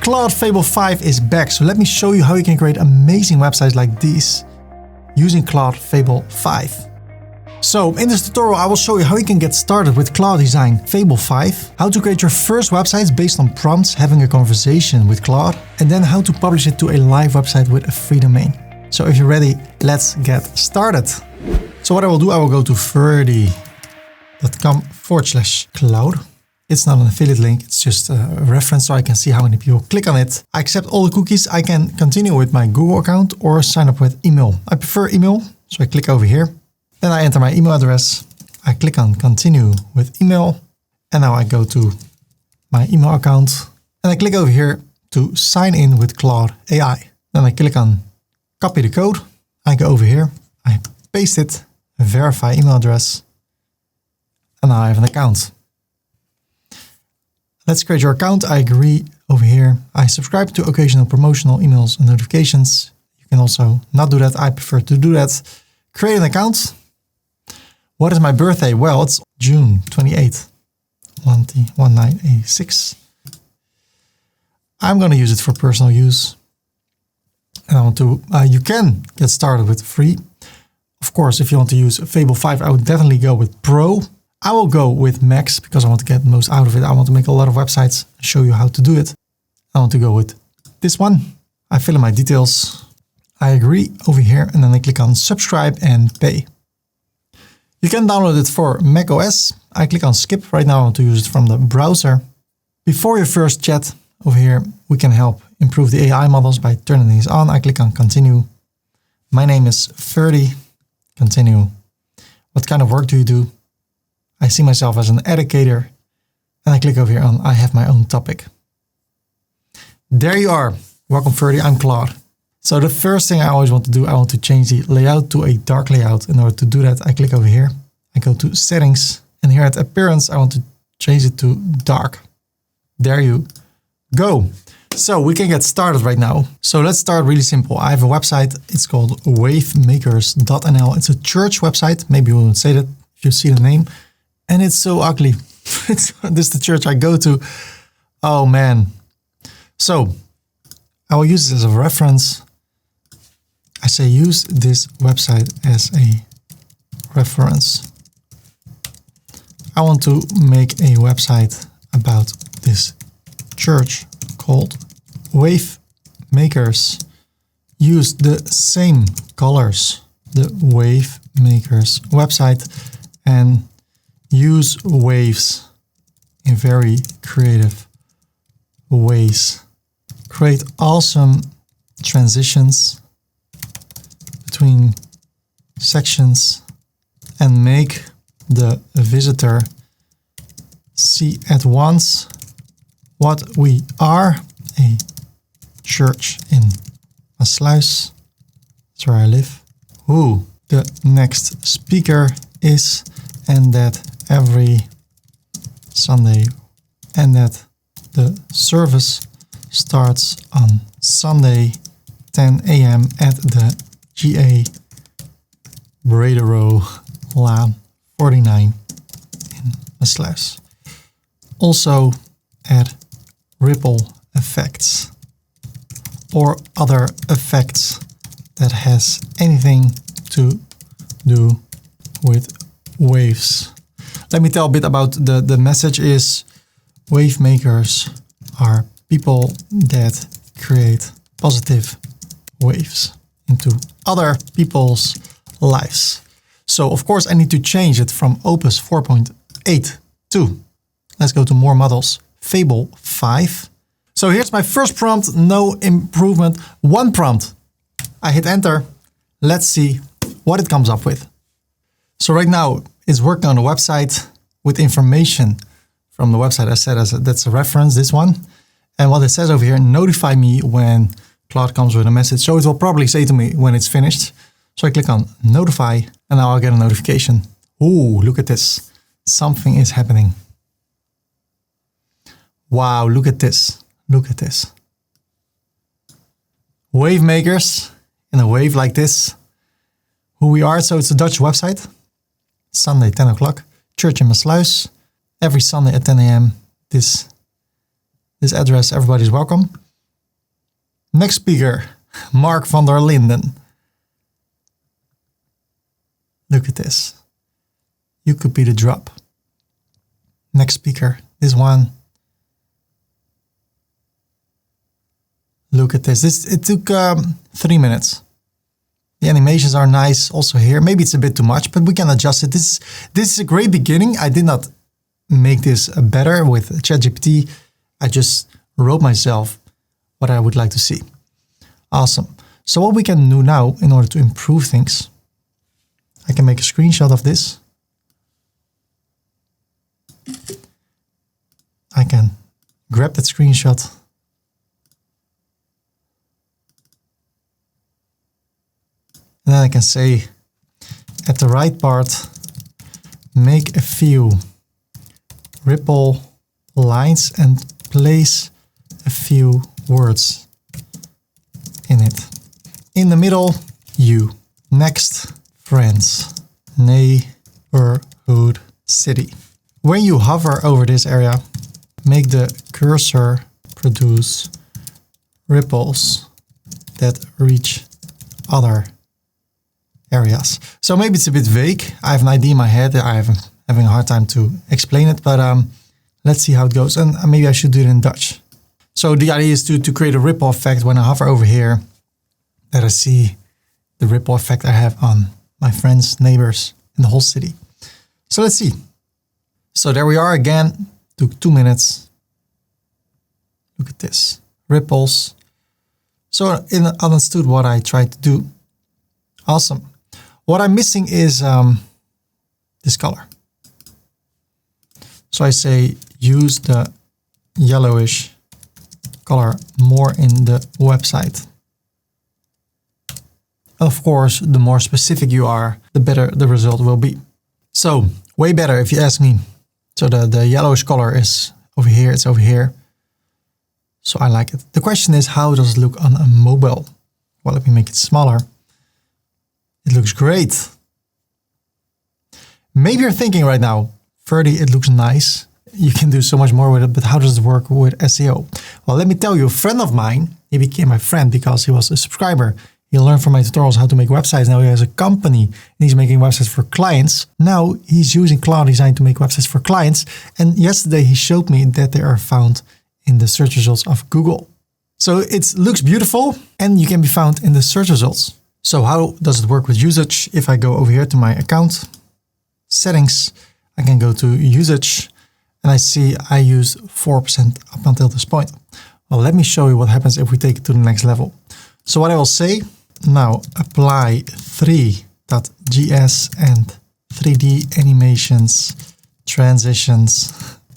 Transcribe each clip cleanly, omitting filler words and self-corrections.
Claude Fable 5 is back, so let me show you how you can create amazing websites like these using Claude Fable 5. So in this tutorial I will show you how you can get started with Claude Design Fable 5, how to create your first websites based on prompts having a conversation with Claude, and then how to publish it to a live website with a free domain. So if you're ready, let's get started. So what I will do, I will go to ferdy.com/Claude. It's not an affiliate link, it's just a reference so I can see how many people click on it. I accept all the cookies. I can continue with my Google account or sign up with email. I prefer email, so I click over here. Then I enter my email address. I click on continue with email. And now I go to my email account and I click over here to sign in with Claude AI. Then I click on copy the code. I go over here, I paste it, verify email address, and now I have an account. Let's create your account. I agree over here. I subscribe to occasional promotional emails and notifications. You can also not do that. I prefer to do that. Create an account. What is my birthday? Well, it's June 28th, 1986. I'm going to use it for personal use. And I want to, you can get started with free. Of course, if you want to use Fable 5, I would definitely go with Pro. I will go with Max because I want to get the most out of it. I want to make a lot of websites, show you how to do it. I want to go with this one. I fill in my details. I agree over here and then I click on subscribe and pay. You can download it for Mac OS. I click on skip. Right now I want to use it from the browser. Before your first chat over here, we can help improve the AI models by turning these on. I click on continue. My name is Ferdy. Continue. What kind of work do you do? I see myself as an educator and I click over here on I have my own topic. There you are. Welcome Ferdy, I'm Claude. So the first thing I always want to do, I want to change the layout to a dark layout. In order to do that, I click over here. I go to settings and here at appearance, I want to change it to dark. There you go. So we can get started right now. So let's start really simple. I have a website. It's called wavemakers.nl. It's a church website. Maybe you wouldn't say that if you see the name. And it's so ugly. This is the church I go to. Oh man. So I will use this as a reference. I say use this website as a reference. I want to make a website about this church called Wave Makers. Use the same colors, the Wave Makers website, and use waves in very creative ways. Create awesome transitions between sections and make the visitor see at once what we are, a church in Maasluis. That's where I live. Who the next speaker is, and that every Sunday, and that the service starts on Sunday 10 a.m. at the GA Bredero Laan 49 in Maasluis. Also add ripple effects or other effects that has anything to do with waves. Let me tell a bit about the message is wave makers are people that create positive waves into other people's lives. So of course I need to change it from Opus 4.8 to, let's go to more models, Fable 5. So here's my first prompt, no improvement, one prompt. I hit enter. Let's see what it comes up with. So right now it's working on the website with information from the website. I said that's a reference, this one. And what it says over here, notify me when Claude comes with a message. So it will probably say to me when it's finished. So I click on notify and now I'll get a notification. Ooh, look at this. Something is happening. Wow, look at this. Look at this. Wave makers in a wave like this. Who we are. So it's a Dutch website. Sunday, 10 o'clock. Church in Maasluis. Every Sunday at 10 a.m. This address, everybody's welcome. Next speaker, Mark van der Linden. Look at this. You could be the drop. Next speaker, this one. Look at this. It took 3 minutes. The animations are nice also here. Maybe it's a bit too much, but we can adjust it. This is a great beginning. I did not make this better with ChatGPT. I just wrote myself what I would like to see. Awesome. So what we can do now in order to improve things, I can make a screenshot of this. I can grab that screenshot. And then I can say at the right part, make a few ripple lines and place a few words in it. In the middle, you. Next, friends, neighborhood, city. When you hover over this area, make the cursor produce ripples that reach other areas. So maybe it's a bit vague. I have an idea in my head. I'm having a hard time to explain it, but let's see how it goes. And maybe I should do it in Dutch. So the idea is to create a ripple effect when I hover over here, that I see the ripple effect I have on my friends, neighbors, and the whole city. So let's see. So there we are again. Took 2 minutes. Look at this. Ripples. So I understood what I tried to do. Awesome. What I'm missing is this color. So I say use the yellowish color more in the website. Of course, the more specific you are, the better the result will be. So way better if you ask me. So the yellowish color is over here, it's over here. So I like it. The question is, how does it look on a mobile? Well, let me make it smaller. It looks great. Maybe you're thinking right now, Ferdy, it looks nice. You can do so much more with it, but how does it work with SEO? Well, let me tell you, a friend of mine, he became my friend because he was a subscriber. He learned from my tutorials how to make websites. Now he has a company and he's making websites for clients. Now he's using Cloud Design to make websites for clients. And yesterday he showed me that they are found in the search results of Google. So it looks beautiful and you can be found in the search results. So how does it work with usage? If I go over here to my account, settings, I can go to usage and I see I use 4% up until this point. Well, let me show you what happens if we take it to the next level. So what I will say, now apply Three.js and 3D animations, transitions,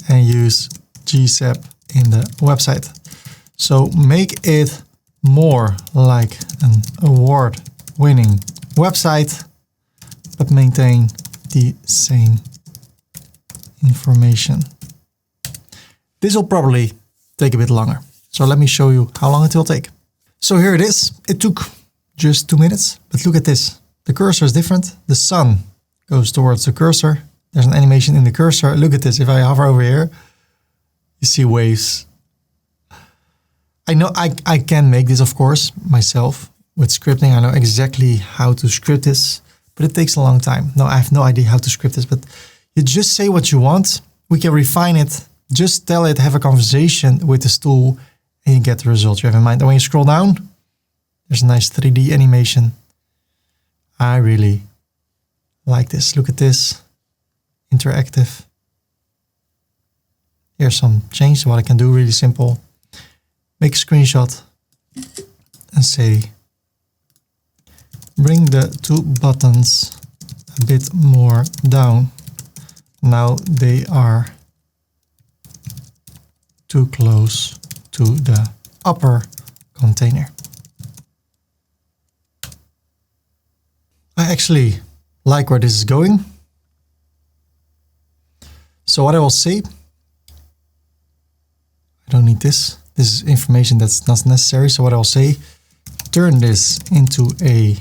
and use GSAP in the website. So make it more like an award-winning website, but maintain the same information. This will probably take a bit longer. So let me show you how long it will take. So here it is. It took just 2 minutes, but look at this. The cursor is different. The sun goes towards the cursor. There's an animation in the cursor. Look at this. If I hover over here, you see waves. I know I can make this, of course, myself with scripting. I know exactly how to script this, but it takes a long time. No, I have no idea how to script this, but you just say what you want. We can refine it. Just tell it, have a conversation with this tool, and you get the result you have in mind. And when you scroll down, there's a nice 3D animation. I really like this. Look at this. Interactive. Here's some change. What I can do, really simple. Make a screenshot and say, bring the 2 buttons a bit more down. Now they are too close to the upper container. I actually like where this is going. So what I will say, I don't need this. This is information that's not necessary. So what I'll say, turn this into a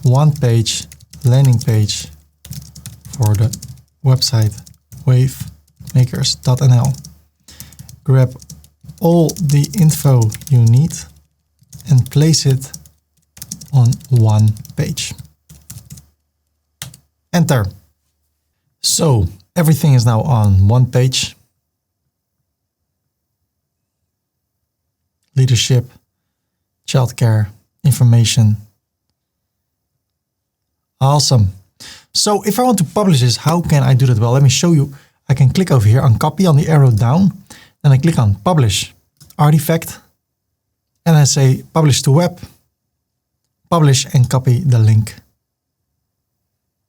one-page landing page for the website wavemakers.nl. Grab all the info you need and place it on one page. Enter. So everything is now on one page. Leadership, childcare, information. Awesome. So if I want to publish this, how can I do that? Well, let me show you. I can click over here on copy on the arrow down, and I click on publish artifact, and I say publish to web, publish and copy the link.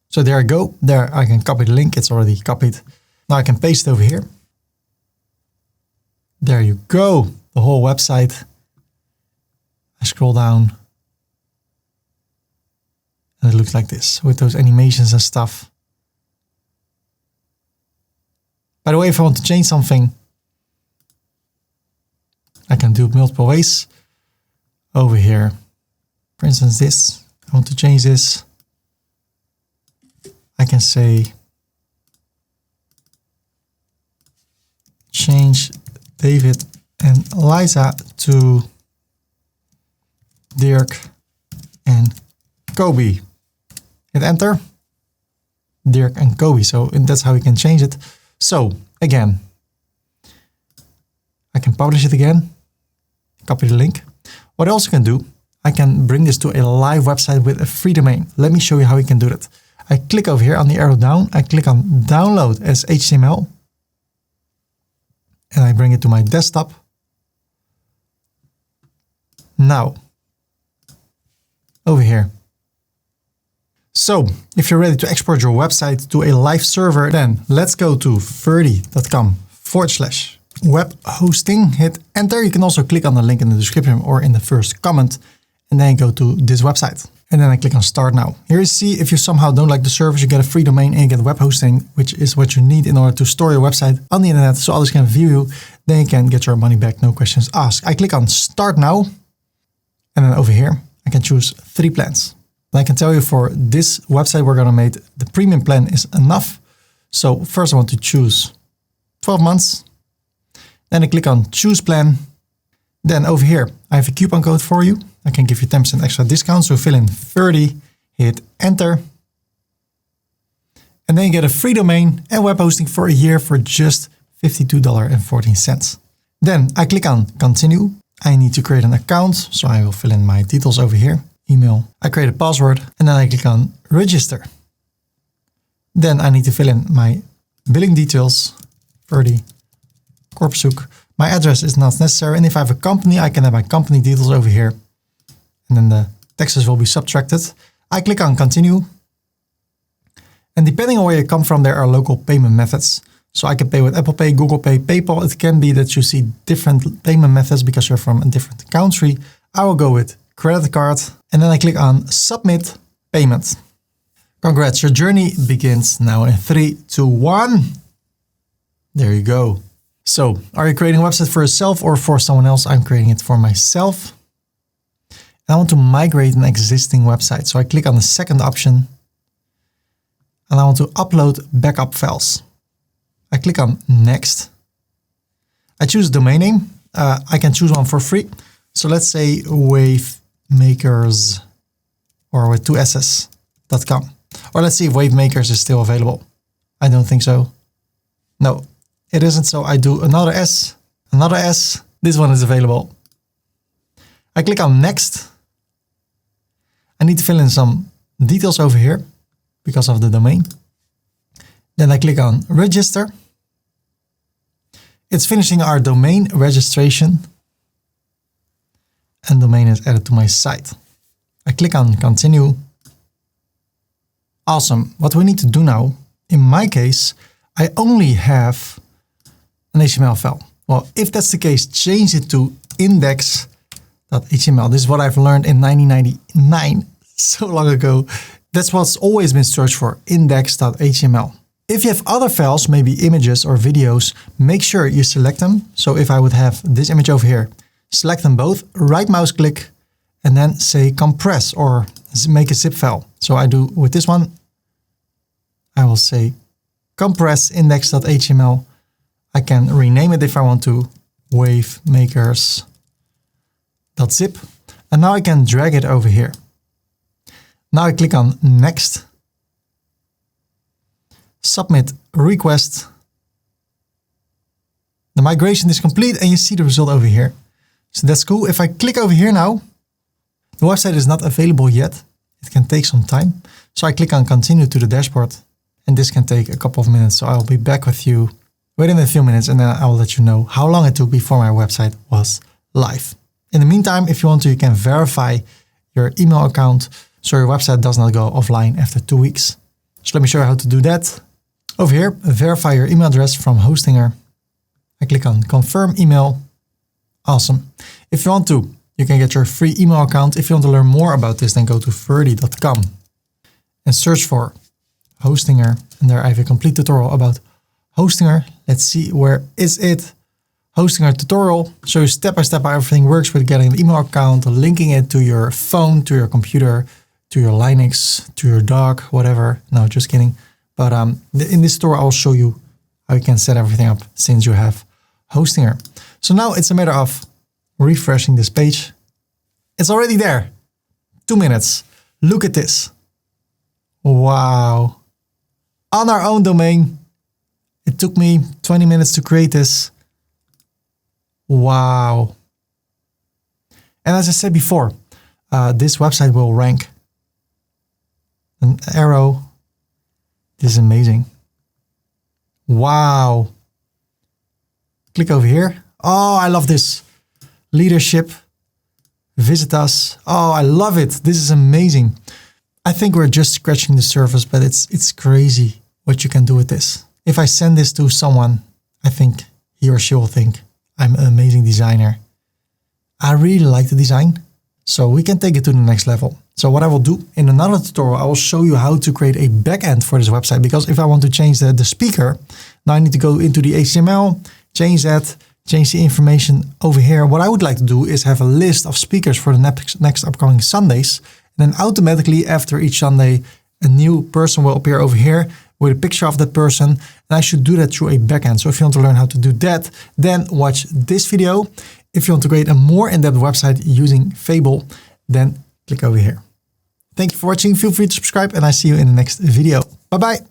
So there I go. There I can copy the link. It's already copied. Now I can paste it over here. There you go. The whole website. I scroll down. And it looks like this with those animations and stuff. By the way, if I want to change something, I can do it multiple ways. Over here, for instance, this, I want to change this. I can say, change David and Liza to Dirk and Kobe. Hit enter. Dirk and Kobe. So that's how you can change it. So again, I can publish it again, copy the link. What I also can do, I can bring this to a live website with a free domain. Let me show you how you can do that. I click over here on the arrow down. I click on download as HTML. And I bring it to my desktop. Now, over here. So if you're ready to export your website to a live server, then let's go to ferdy.com/web hosting. Hit enter. You can also click on the link in the description or in the first comment, and then go to this website. And then I click on start now. Here you see if you somehow don't like the service, you get a free domain and you get web hosting, which is what you need in order to store your website on the internet so others can view you. Then you can get your money back, no questions asked. I click on start now. And then over here, I can choose 3 plans. And I can tell you for this website we're going to make, the premium plan is enough. So first I want to choose 12 months. Then I click on choose plan. Then over here, I have a coupon code for you. I can give you 10% extra discount. So fill in Ferdy, hit enter. And then you get a free domain and web hosting for a year for just $52.14. Then I click on continue. I need to create an account. So I will fill in my details over here. Email. I create a password and then I click on register. Then I need to fill in my billing details. Ferdy, Korpershoek. My address is not necessary. And if I have a company, I can have my company details over here. And then the taxes will be subtracted. I click on continue. And depending on where you come from, there are local payment methods. So I can pay with Apple Pay, Google Pay, PayPal. It can be that you see different payment methods because you're from a different country. I will go with credit card. And then I click on submit payment. Congrats, your journey begins now in 3, 2, 1. There you go. So are you creating a website for yourself or for someone else? I'm creating it for myself. And I want to migrate an existing website. So I click on the second option and I want to upload backup files. I click on next. I choose domain name. I can choose one for free. So let's say wavemakers or with 2 s's.com. Or let's see if Wavemakers is still available. I don't think so. No, it isn't. So I do another S, another S. This one is available. I click on next. I need to fill in some details over here because of the domain. Then I click on register. It's finishing our domain registration. And domain is added to my site. I click on continue. Awesome. What we need to do now, in my case, I only have an HTML file. Well, if that's the case, change it to index.html. This is what I've learned in 1999, so long ago. That's what's always been searched for, index.html. If you have other files, maybe images or videos, make sure you select them. So if I would have this image over here, select them both, right mouse click, and then say compress or make a zip file. So I do with this one, I will say compress index.html. I can rename it if I want to, wavemakers.zip. And now I can drag it over here. Now I click on next, submit request. The migration is complete and you see the result over here. So that's cool. If I click over here now, the website is not available yet. It can take some time. So I click on continue to the dashboard and this can take a couple of minutes. So I'll be back with you within a few minutes and then I will let you know how long it took before my website was live. In the meantime, if you want to, you can verify your email account so your website does not go offline after 2 weeks. So let me show you how to do that. Over here, verify your email address from Hostinger. I click on confirm email. Awesome. If you want to, you can get your free email account. If you want to learn more about this, then go to Ferdy.com and search for Hostinger. And there I have a complete tutorial about Hostinger. Let's see, where is it? Hostinger tutorial. Show you step by step how everything works with getting an email account, linking it to your phone, to your computer, to your Linux, to your dog, whatever. No, just kidding. But in this tutorial, I'll show you how you can set everything up since you have Hostinger. So now it's a matter of refreshing this page. It's already there. 2 minutes. Look at this. Wow. On our own domain. It took me 20 minutes to create this. Wow. And as I said before, this website will rank. An arrow. This is amazing. Wow. Click over here. Oh, I love this. Leadership. Visit us. Oh, I love it. This is amazing. I think we're just scratching the surface, but it's crazy what you can do with this. If I send this to someone, I think he or she will think I'm an amazing designer. I really like the design, so we can take it to the next level. So what I will do in another tutorial, I will show you how to create a backend for this website, because if I want to change the speaker, now I need to go into the HTML, change that, change the information over here. What I would like to do is have a list of speakers for the next upcoming Sundays. And then automatically after each Sunday, a new person will appear over here with a picture of that person. And I should do that through a backend. So if you want to learn how to do that, then watch this video. If you want to create a more in-depth website using Fable, then click over here. Thank you for watching. Feel free to subscribe and I see you in the next video. Bye-bye.